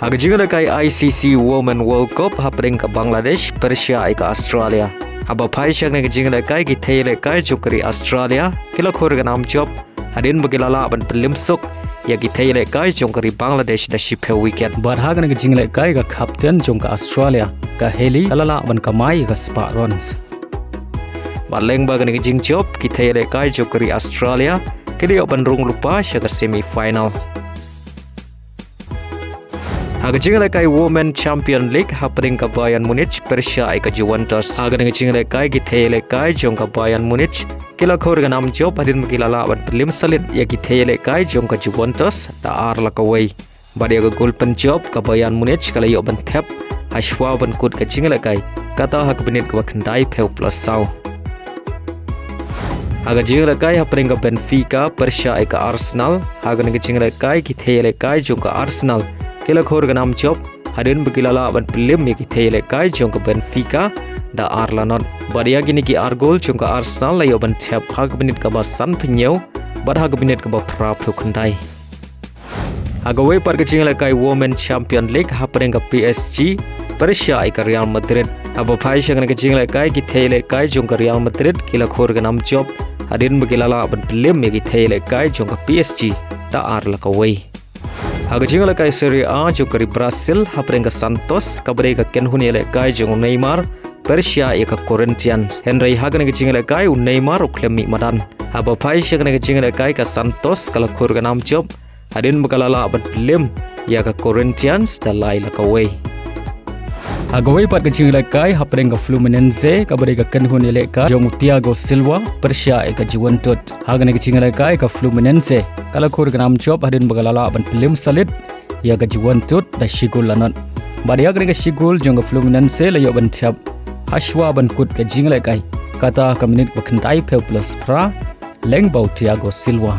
Haga Ialehkai ICC Women World Cup happening ke Bangladesh, Persia ke Australia. Haba pai syak nega Ialehkai ki Ialehkai jokeri Australia, kila khor ga nam job, hadin bagilala ban pelimsuk, ya ki Ialehkai jokeri Bangladesh da shipe weekend. Bar haga nega Ialehkai ga captain jongka Australia, ka heli kalala ban kamai ga spa runs. Baleng baga nega job ki Ialehkai jokeri Australia, kili ban rung lupa syak semi final. Haga Ialehkai Women Champion League happening ke Bayern Munich, Persia ke Juventus. Haga nega Ialehkai ki Ialehkai jong ke Bayern Munich, kila khor ga nam job hadin magilala ban pelim salit ya ki Ialehkai jong ke Juventus da ar la kawai. Badia ga gol Pynjop ke Bayern Munich kala yo ban Thep, hashwa ban kut ke Ialehkai, kata hak benit ke bakandai peu plus sau. Haga Ialehkai happening ke Benfica, Persia ke Arsenal. Haga nega Ialehkai ki Ialehkai jong ke Arsenal, kila khor ga nam job hadin bagilala ban pelim ya ki Ialehkai jong ke Benfica da arlanot badia gini ki argol jong ke Arsenal la yo ban Thep hag benit ka basan penyau bad hag benit ka ba pra phukandai. Haga we par ke Ialehkai Women Champion League happening ke PSG, Persia ke Real Madrid. Aba phai shang ke Ialehkai ki Ialehkai jong ke Real Madrid, kila khor ga nam job hadin bagilala ban pelim ya ki Ialehkai jong ke PSG da arla ka we. Haga Ialehkai Serie A jokeri Brazil happening ke Santos, kabare ke Kynhun Ialehkai jong Neymar, Persia ke Corinthians. Henry haga nega Ialehkai Neymar uklemi madan. Haba pai shak nega Ialehkai ke Santos kala khur ke nam job hadin bakalala bat lim ya ke Corinthians da lai la kawai. Haga wei pat ke Ialehkai happening ke Fluminense, kabare ke Kynhun Ialehkai jong Thiago Silva, Persia ke Juventus. Haga nega Ialehkai ke Fluminense kala khur ke nam job hadin bakalala ban pelim salit ya ke Juventus da shigul lanot. Badia ke shigul jong ke Fluminense la yo ban Thep, hashwa ban kut ke Ialehkai, kata ke minit bakandai peu plus pra leng bau Thiago Silva.